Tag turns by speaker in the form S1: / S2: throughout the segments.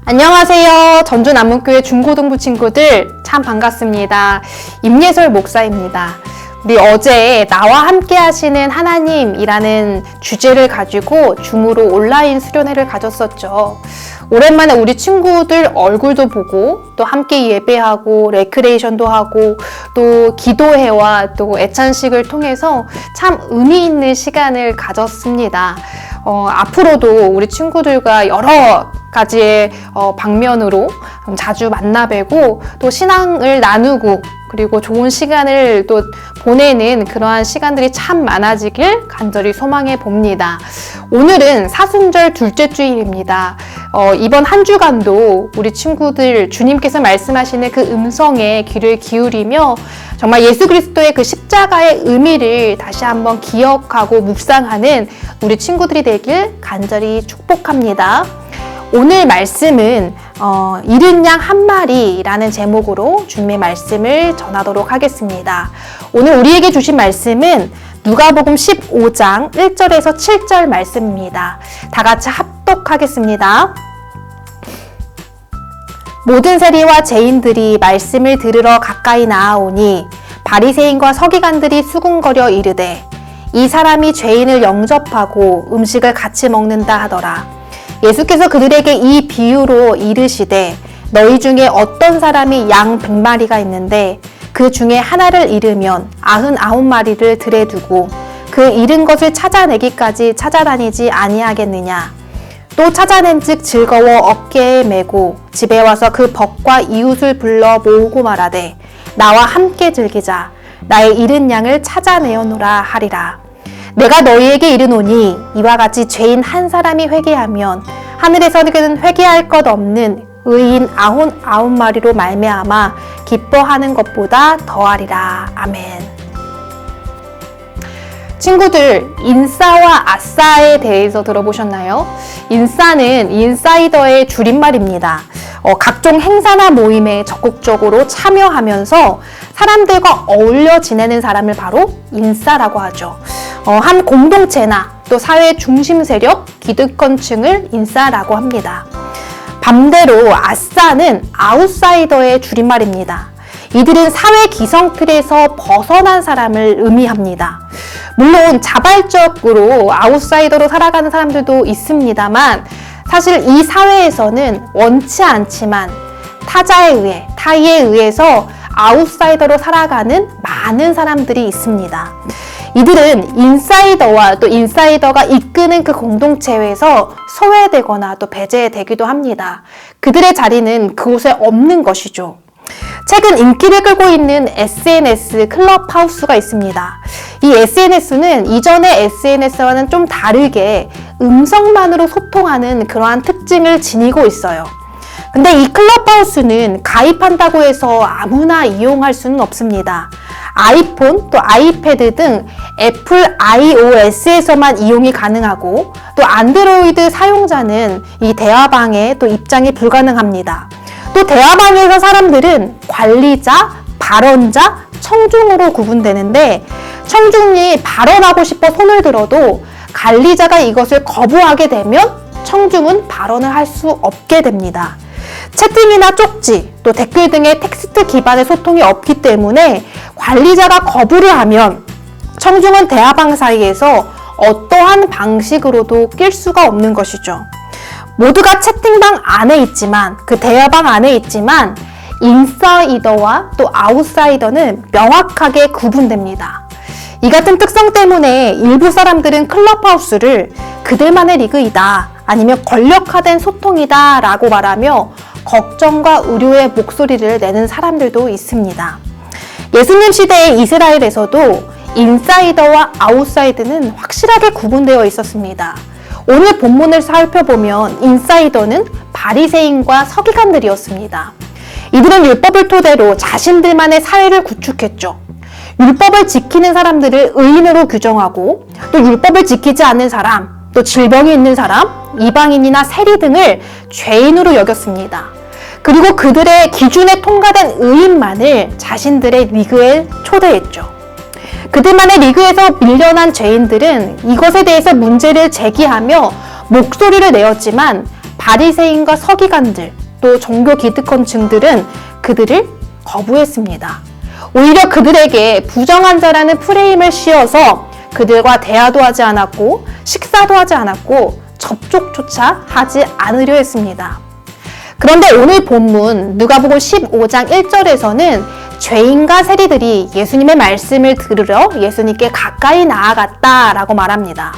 S1: 안녕하세요. 전주남문교회 중고등부 친구들 참 반갑습니다. 임예솔 목사입니다. 우리 어제 나와 함께 하시는 하나님이라는 주제를 가지고 줌으로 온라인 수련회를 가졌었죠. 오랜만에 우리 친구들 얼굴도 보고 또 함께 예배하고 레크레이션도 하고 또 기도회와 또 애찬식을 통해서 참 의미 있는 시간을 가졌습니다. 앞으로도 우리 친구들과 여러 가지의 방면으로 자주 만나 뵈고 또 신앙을 나누고 그리고 좋은 시간을 또 보내는 그러한 시간들이 참 많아지길 간절히 소망해 봅니다. 오늘은 사순절 둘째 주일입니다. 이번 한 주간도 우리 친구들 주님께서 말씀하시는 그 음성에 귀를 기울이며 정말 예수 그리스도의 그 십자가의 의미를 다시 한번 기억하고 묵상하는 우리 친구들이 되길 간절히 축복합니다. 오늘 말씀은 잃은 양 한 마리라는 제목으로 주님의 말씀을 전하도록 하겠습니다. 오늘 우리에게 주신 말씀은 누가복음 15장 1절에서 7절 말씀입니다. 다 같이 합독하겠습니다. 모든 세리와 죄인들이 말씀을 들으러 가까이 나아오니 바리새인과 서기관들이 수군거려 이르되 이 사람이 죄인을 영접하고 음식을 같이 먹는다 하더라. 예수께서 그들에게 이 비유로 이르시되 너희 중에 어떤 사람이 양 100마리가 있는데 그 중에 하나를 잃으면 99마리를 들에 두고 그 잃은 것을 찾아내기까지 찾아다니지 아니하겠느냐. 또 찾아낸즉 즐거워 어깨에 메고 집에 와서 그 벗과 이웃을 불러 모으고 말하되 나와 함께 즐기자. 나의 잃은 양을 찾아내어노라 하리라. 내가 너희에게 이르노니 이와 같이 죄인 한 사람이 회개하면 하늘에서는 회개할 것 없는 의인 99마리로 말미암아 기뻐하는 것보다 더하리라. 아멘. 친구들, 인싸와 아싸에 대해서 들어보셨나요? 인싸는 인사이더의 줄임말입니다. 각종 행사나 모임에 적극적으로 참여하면서 사람들과 어울려 지내는 사람을 바로 인싸라고 하죠. 한 공동체나 또 사회 중심 세력, 기득권층을 인싸라고 합니다. 반대로 아싸는 아웃사이더의 줄임말입니다. 이들은 사회 기성틀에서 벗어난 사람을 의미합니다. 물론 자발적으로 아웃사이더로 살아가는 사람들도 있습니다만 사실 이 사회에서는 원치 않지만 타의에 의해서 아웃사이더로 살아가는 많은 사람들이 있습니다. 이들은 인사이더와 또 인사이더가 이끄는 그 공동체에서 소외되거나 또 배제되기도 합니다. 그들의 자리는 그곳에 없는 것이죠. 최근 인기를 끌고 있는 SNS 클럽하우스가 있습니다. 이 SNS는 이전의 SNS와는 좀 다르게 음성만으로 소통하는 그러한 특징을 지니고 있어요. 근데 이 클럽하우스는 가입한다고 해서 아무나 이용할 수는 없습니다. 아이폰, 또 아이패드 등 애플 iOS에서만 이용이 가능하고 또 안드로이드 사용자는 이 대화방에 또 입장이 불가능합니다. 또 대화방에서 사람들은 관리자, 발언자, 청중으로 구분되는데 청중이 발언하고 싶어 손을 들어도 관리자가 이것을 거부하게 되면 청중은 발언을 할 수 없게 됩니다. 채팅이나 쪽지, 또 댓글 등의 텍스트 기반의 소통이 없기 때문에 관리자가 거부를 하면 청중은 대화방 사이에서 어떠한 방식으로도 낄 수가 없는 것이죠. 모두가 채팅방 안에 있지만 그 대화방 안에 있지만 인사이더와 또 아웃사이더는 명확하게 구분됩니다. 이 같은 특성 때문에 일부 사람들은 클럽하우스를 그들만의 리그이다 아니면 권력화된 소통이다 라고 말하며 걱정과 우려의 목소리를 내는 사람들도 있습니다. 예수님 시대의 이스라엘에서도 인사이더와 아웃사이드는 확실하게 구분되어 있었습니다. 오늘 본문을 살펴보면 인사이더는 바리새인과 서기관들이었습니다. 이들은 율법을 토대로 자신들만의 사회를 구축했죠. 율법을 지키는 사람들을 의인으로 규정하고 또 율법을 지키지 않는 사람, 또 질병이 있는 사람, 이방인이나 세리 등을 죄인으로 여겼습니다. 그리고 그들의 기준에 통과된 의인만을 자신들의 리그에 초대했죠. 그들만의 리그에서 밀려난 죄인들은 이것에 대해서 문제를 제기하며 목소리를 내었지만 바리새인과 서기관들, 또 종교 기득권층들은 그들을 거부했습니다. 오히려 그들에게 부정한 자라는 프레임을 씌워서 그들과 대화도 하지 않았고 식사도 하지 않았고 접촉조차 하지 않으려 했습니다. 그런데 오늘 본문 누가복음 15장 1절에서는 죄인과 세리들이 예수님의 말씀을 들으러 예수님께 가까이 나아갔다라고 말합니다.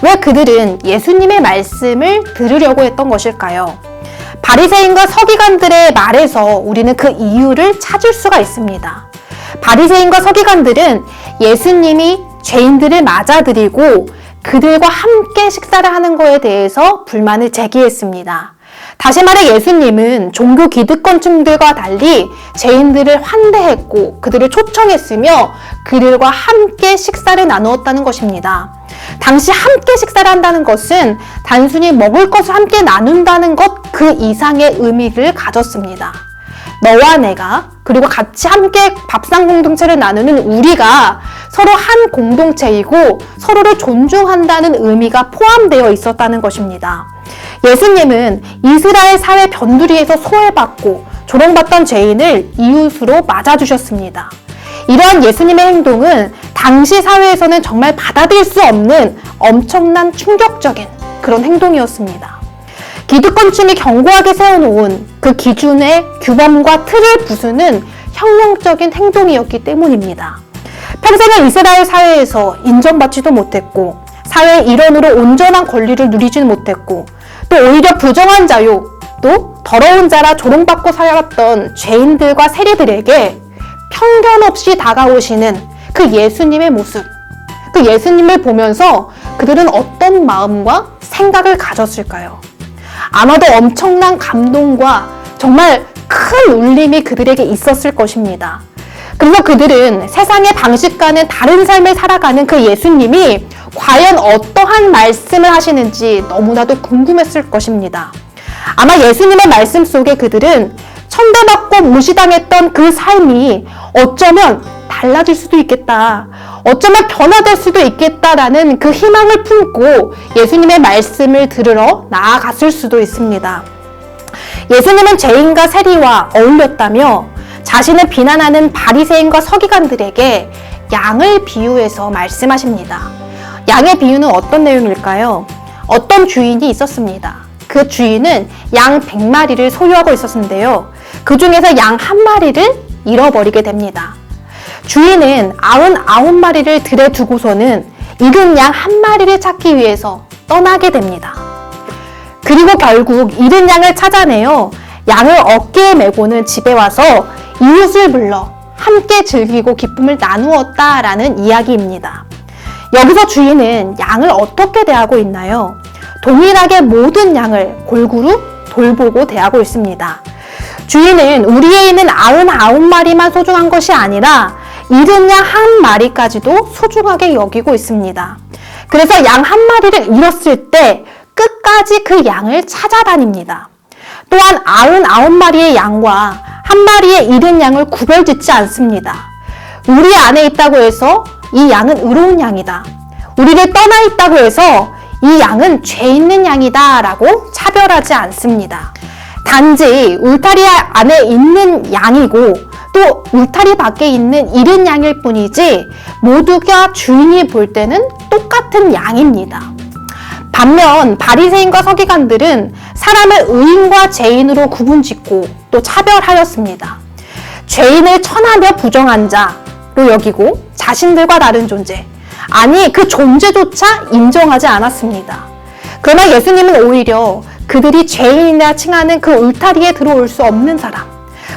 S1: 왜 그들은 예수님의 말씀을 들으려고 했던 것일까요? 바리새인과 서기관들의 말에서 우리는 그 이유를 찾을 수가 있습니다. 바리새인과 서기관들은 예수님이 죄인들을 맞아들이고 그들과 함께 식사를 하는 것에 대해서 불만을 제기했습니다. 다시 말해 예수님은 종교 기득권층들과 달리 죄인들을 환대했고 그들을 초청했으며 그들과 함께 식사를 나누었다는 것입니다. 당시 함께 식사를 한다는 것은 단순히 먹을 것을 함께 나눈다는 것 그 이상의 의미를 가졌습니다. 너와 내가 그리고 같이 함께 밥상 공동체를 나누는 우리가 서로 한 공동체이고 서로를 존중한다는 의미가 포함되어 있었다는 것입니다. 예수님은 이스라엘 사회 변두리에서 소외받고 조롱받던 죄인을 이웃으로 맞아주셨습니다. 이러한 예수님의 행동은 당시 사회에서는 정말 받아들일 수 없는 엄청난 충격적인 그런 행동이었습니다. 기득권층이 견고하게 세워놓은 그 기준의 규범과 틀을 부수는 혁명적인 행동이었기 때문입니다. 평생을 이스라엘 사회에서 인정받지도 못했고 사회의 일원으로 온전한 권리를 누리지는 못했고 또 오히려 부정한 자요 또 더러운 자라 조롱받고 살아갔던 죄인들과 세리들에게 편견 없이 다가오시는 그 예수님의 모습, 그 예수님을 보면서 그들은 어떤 마음과 생각을 가졌을까요? 아마도 엄청난 감동과 정말 큰 울림이 그들에게 있었을 것입니다. 그래서 그들은 세상의 방식과는 다른 삶을 살아가는 그 예수님이 과연 어떠한 말씀을 하시는지 너무나도 궁금했을 것입니다. 아마 예수님의 말씀 속에 그들은 천대받고 무시당했던 그 삶이 어쩌면 달라질 수도 있겠다. 어쩌면 변화될 수도 있겠다라는 그 희망을 품고 예수님의 말씀을 들으러 나아갔을 수도 있습니다. 예수님은 죄인과 세리와 어울렸다며 자신을 비난하는 바리새인과 서기관들에게 양을 비유해서 말씀하십니다. 양의 비유는 어떤 내용일까요? 어떤 주인이 있었습니다. 그 주인은 양 100마리를 소유하고 있었는데요. 그 중에서 양 1마리를 잃어버리게 됩니다. 주인은 99마리를 들에 두고서는 잃은 양 1마리를 찾기 위해서 떠나게 됩니다. 그리고 결국 잃은 양을 찾아내어 양을 어깨에 메고는 집에 와서 이웃을 불러 함께 즐기고 기쁨을 나누었다라는 이야기입니다. 여기서 주인은 양을 어떻게 대하고 있나요? 동일하게 모든 양을 골고루 돌보고 대하고 있습니다. 주인은 우리에 있는 99마리만 소중한 것이 아니라 잃은 양 1마리까지도 소중하게 여기고 있습니다. 그래서 양 1마리를 잃었을 때 끝까지 그 양을 찾아다닙니다. 또한 99마리의 양과 1마리의 잃은 양을 구별짓지 않습니다. 우리 안에 있다고 해서 이 양은 의로운 양이다. 우리를 떠나 있다고 해서 이 양은 죄 있는 양이다 라고 차별하지 않습니다. 단지 울타리 안에 있는 양이고 또 울타리 밖에 있는 잃은 양일 뿐이지 모두가 주인이 볼 때는 똑같은 양입니다. 반면 바리새인과 서기관들은 사람을 의인과 죄인으로 구분짓고 또 차별하였습니다. 죄인을 천하며 부정한 자로 여기고 자신들과 다른 존재, 아니 그 존재조차 인정하지 않았습니다. 그러나 예수님은 오히려 그들이 죄인이라 칭하는 그 울타리에 들어올 수 없는 사람,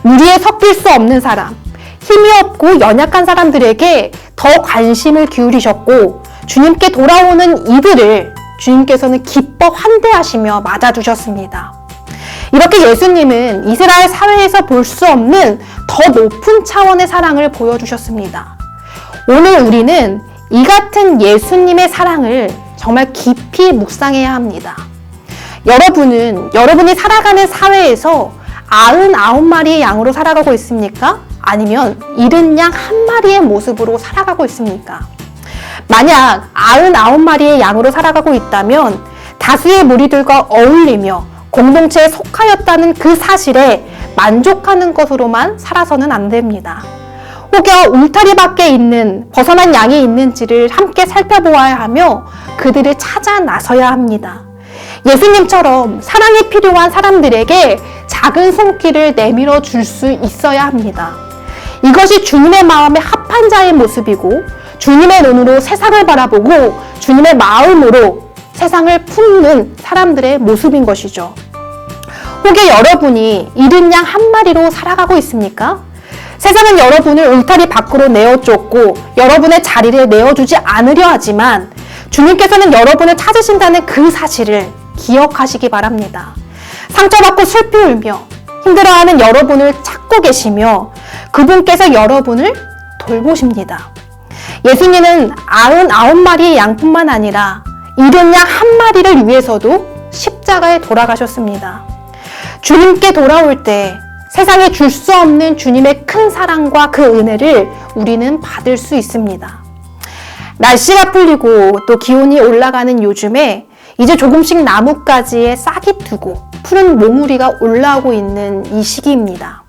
S1: 무리에 섞일 수 없는 사람, 힘이 없고 연약한 사람들에게 더 관심을 기울이셨고 주님께 돌아오는 이들을 주님께서는 기뻐 환대하시며 맞아주셨습니다. 이렇게 예수님은 이스라엘 사회에서 볼 수 없는 더 높은 차원의 사랑을 보여주셨습니다. 오늘 우리는 이 같은 예수님의 사랑을 정말 깊이 묵상해야 합니다. 여러분이 살아가는 사회에서 99마리의 양으로 살아가고 있습니까? 아니면 잃은 양 1마리의 모습으로 살아가고 있습니까? 만약 99마리의 양으로 살아가고 있다면 다수의 무리들과 어울리며 공동체에 속하였다는 그 사실에 만족하는 것으로만 살아서는 안 됩니다. 혹여 울타리 밖에 있는 벗어난 양이 있는지를 함께 살펴보아야 하며 그들을 찾아 나서야 합니다. 예수님처럼 사랑이 필요한 사람들에게 작은 손길을 내밀어 줄 수 있어야 합니다. 이것이 주님의 마음에 합한 자의 모습이고 주님의 눈으로 세상을 바라보고 주님의 마음으로 세상을 품는 사람들의 모습인 것이죠. 혹여 여러분이 잃은 양 한 마리로 살아가고 있습니까? 세상은 여러분을 울타리 밖으로 내어쫓고 여러분의 자리를 내어주지 않으려 하지만 주님께서는 여러분을 찾으신다는 그 사실을 기억하시기 바랍니다. 상처받고 슬피 울며 힘들어하는 여러분을 찾고 계시며 그분께서 여러분을 돌보십니다. 예수님은 99마리의 양뿐만 아니라 잃은 양 한 마리를 위해서도 십자가에 돌아가셨습니다. 주님께 돌아올 때 세상에 줄 수 없는 주님의 큰 사랑과 그 은혜를 우리는 받을 수 있습니다. 날씨가 풀리고 또 기온이 올라가는 요즘에 이제 조금씩 나뭇가지에 싹이 트고 푸른 몽우리가 올라오고 있는 이 시기입니다.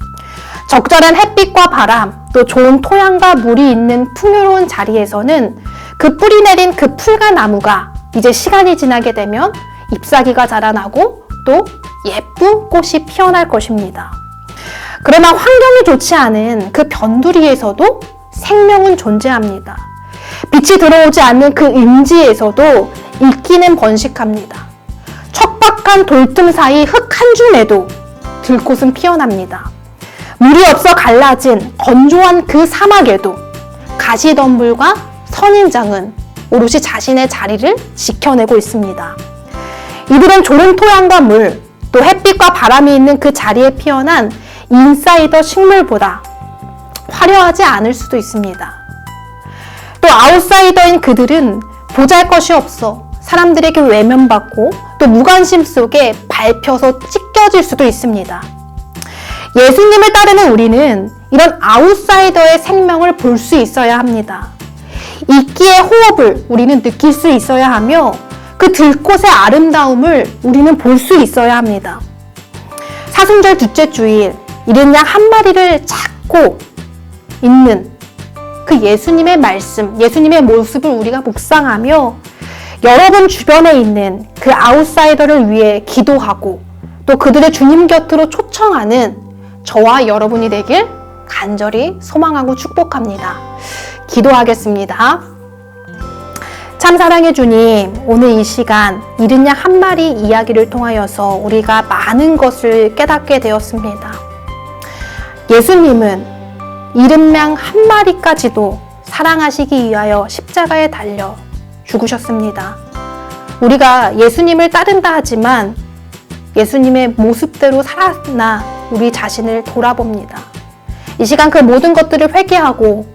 S1: 적절한 햇빛과 바람, 또 좋은 토양과 물이 있는 풍요로운 자리에서는 그 뿌리 내린 그 풀과 나무가 이제 시간이 지나게 되면 잎사귀가 자라나고 또 예쁜 꽃이 피어날 것입니다. 그러나 환경이 좋지 않은 그 변두리에서도 생명은 존재합니다. 빛이 들어오지 않는 그 임지에서도 이끼는 번식합니다. 척박한 돌틈 사이 흙 한 줌에도 들꽃은 피어납니다. 물이 없어 갈라진 건조한 그 사막에도 가시덤불과 선인장은 오롯이 자신의 자리를 지켜내고 있습니다. 이들은 좋은 토양과 물, 또 햇빛과 바람이 있는 그 자리에 피어난 인사이더 식물보다 화려하지 않을 수도 있습니다. 또 아웃사이더인 그들은 보잘것이 없어 사람들에게 외면받고 또 무관심 속에 밟혀서 찢겨질 수도 있습니다. 예수님을 따르는 우리는 이런 아웃사이더의 생명을 볼 수 있어야 합니다. 이끼의 호흡을 우리는 느낄 수 있어야 하며 그 들꽃의 아름다움을 우리는 볼 수 있어야 합니다. 사순절 둘째 주일 잃은 양 한 마리를 찾고 있는 그 예수님의 말씀, 예수님의 모습을 우리가 묵상하며 여러분 주변에 있는 그 아웃사이더를 위해 기도하고 또 그들의 주님 곁으로 초청하는 저와 여러분이 되길 간절히 소망하고 축복합니다. 기도하겠습니다. 참 사랑의 주님, 오늘 이 시간 잃은 양 한 마리 이야기를 통하여서 우리가 많은 것을 깨닫게 되었습니다. 예수님은 잃은 양 한 마리까지도 사랑하시기 위하여 십자가에 달려 죽으셨습니다. 우리가 예수님을 따른다 하지만 예수님의 모습대로 살았나 우리 자신을 돌아봅니다. 이 시간 그 모든 것들을 회개하고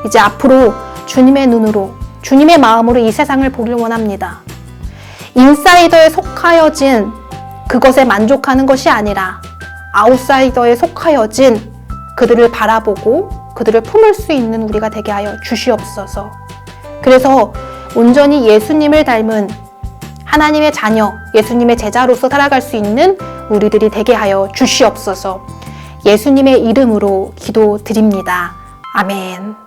S1: 이제 앞으로 주님의 눈으로 주님의 마음으로 이 세상을 보길 원합니다. 인사이더에 속하여진 그것에 만족하는 것이 아니라 아웃사이더에 속하여진 그들을 바라보고 그들을 품을 수 있는 우리가 되게 하여 주시옵소서. 그래서 온전히 예수님을 닮은 하나님의 자녀, 예수님의 제자로서 살아갈 수 있는 우리들이 되게 하여 주시옵소서. 예수님의 이름으로 기도드립니다. 아멘.